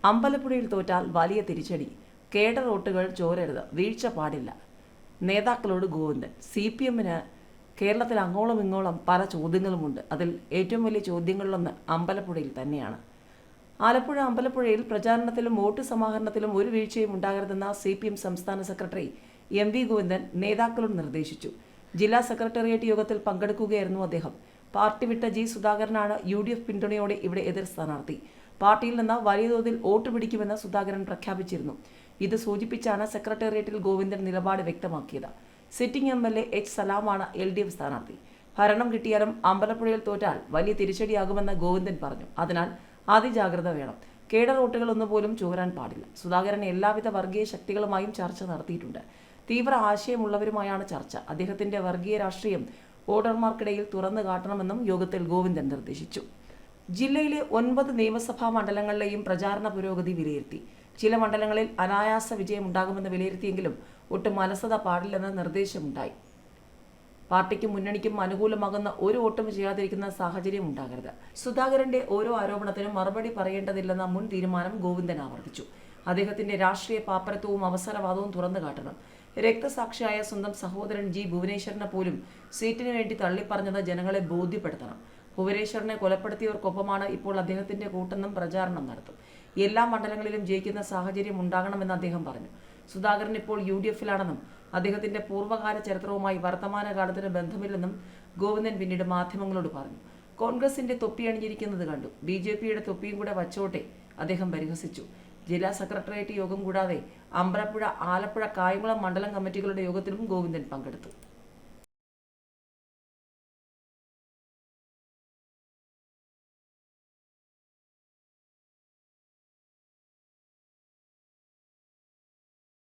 അമ്പലപ്പുഴയിൽ തോറ്റാൽ വലിയ തിരിച്ചടി. കേഡ വോട്ടുകൾ ചോരരുത്, വീഴ്ച പാടില്ല. നേതാക്കളോട് ഗോവിന്ദൻ. CPM-ന് കേരളത്തിൽ അങ്ങോളം ഇങ്ങോളം പല ചോദ്യങ്ങളുമുണ്ട്. അതിൽ ഏറ്റവും വലിയ ചോദ്യങ്ങളിലൊന്ന് അമ്പലപ്പുഴയിൽ തന്നെയാണ്. ആലപ്പുഴ അമ്പലപ്പുഴയിൽ പ്രചാരണത്തിലും വോട്ട് സമാഹരണത്തിലും ഒരു വീഴ്ചയും ഉണ്ടാകരുതെന്ന CPM സംസ്ഥാന സെക്രട്ടറി MV ഗോവിന്ദൻ നേതാക്കളോട് നിർദ്ദേശിച്ചു. ജില്ലാ സെക്രട്ടേറിയറ്റ് യോഗത്തിൽ പങ്കെടുക്കുകയായിരുന്നു അദ്ദേഹം. പാർട്ടി വിട്ട G സുധാകരനാണ് UDF പിന്തുണയോടെ ഇവിടെ എതിർ സ്ഥാനാർത്ഥി. പാർട്ടിയിൽ നിന്ന് വലിയ തോതിൽ വോട്ട് പിടിക്കുമെന്ന് സുധാകരൻ പ്രഖ്യാപിച്ചിരുന്നു. ഇത് സൂചിപ്പിച്ചാണ് സെക്രട്ടേറിയറ്റിൽ ഗോവിന്ദൻ നിലപാട് വ്യക്തമാക്കിയത്. സിറ്റിംഗ് MLA H സലാമാണ് LDF സ്ഥാനാർത്ഥി. ഭരണം കിട്ടിയാലും അമ്പലപ്പുഴയിൽ തോറ്റാൽ വലിയ തിരിച്ചടിയാകുമെന്ന് ഗോവിന്ദൻ പറഞ്ഞു. അതിനാൽ അതിജാഗ്രത വേണം. കേഡർ വോട്ടുകൾ ഒന്നുപോലും ചോരാൻ പാടില്ല. സുധാകരൻ എല്ലാവിധ വർഗീയ ശക്തികളുമായും ചർച്ച നടത്തിയിട്ടുണ്ട്. തീവ്ര ആശയമുള്ളവരുമായാണ് ചർച്ച. അദ്ദേഹത്തിന്റെ വർഗീയ രാഷ്ട്രീയം വോട്ടർമാർക്കിടയിൽ തുറന്നു കാട്ടണമെന്നും യോഗത്തിൽ ഗോവിന്ദൻ നിർദ്ദേശിച്ചു. ജില്ലയിലെ 9 നിയമസഭാ മണ്ഡലങ്ങളിലെയും പ്രചാരണ പുരോഗതി വിലയിരുത്തി. ചില മണ്ഡലങ്ങളിൽ അനായാസ വിജയമുണ്ടാകുമെന്ന് വിലയിരുത്തിയെങ്കിലും ഒട്ടും അലസത പാടില്ലെന്ന നിർദ്ദേശമുണ്ടായി. പാർട്ടിക്കും മുന്നണിക്കും അനുകൂലമാകുന്ന ഒരു വോട്ടും ചെയ്യാതിരിക്കുന്ന സാഹചര്യം ഉണ്ടാകരുത്. സുധാകരന്റെ ഓരോ ആരോപണത്തിനും മറുപടി പറയേണ്ടതില്ലെന്ന മുൻ തീരുമാനം ഗോവിന്ദൻ ആവർത്തിച്ചു. അദ്ദേഹത്തിന്റെ രാഷ്ട്രീയ പാപ്പരത്വവും അവസരവാദവും തുറന്നു കാട്ടണം. രക്തസാക്ഷിയായ സ്വന്തം സഹോദരൻ G ഭുവനേശ്വരനെ പോലും സീറ്റിനു വേണ്ടി തള്ളിപ്പറഞ്ഞത് ജനങ്ങളെ ബോധ്യപ്പെടുത്തണം. ഭുവനേശ്വരനെ കൊലപ്പെടുത്തിയവർക്കൊപ്പമാണ് ഇപ്പോൾ അദ്ദേഹത്തിന്റെ കൂട്ടെന്നും പ്രചാരണം നടത്തും. എല്ലാ മണ്ഡലങ്ങളിലും ജയിക്കുന്ന സാഹചര്യം ഉണ്ടാകണമെന്ന് അദ്ദേഹം പറഞ്ഞു. സുധാകരൻ ഇപ്പോൾ UDF-ലാണെന്നും അദ്ദേഹത്തിന്റെ പൂർവ്വകാല ചരിത്രവുമായി വർത്തമാനകാലത്തിന് ബന്ധമില്ലെന്നും ഗോവിന്ദൻ പിന്നീട് മാധ്യമങ്ങളോട് പറഞ്ഞു. കോൺഗ്രസിന്റെ തൊപ്പി അണിഞ്ഞിരിക്കുന്നത് കണ്ടു, BJP-യുടെ തൊപ്പിയും കൂടെ വച്ചോട്ടെ, അദ്ദേഹം പരിഹസിച്ചു. ജില്ലാ സെക്രട്ടേറിയറ്റ് യോഗം കൂടാതെ അമ്പലപ്പുഴ, ആലപ്പുഴ, കായംകുളം മണ്ഡലം കമ്മിറ്റികളുടെ യോഗത്തിലും ഗോവിന്ദൻ പങ്കെടുത്തു.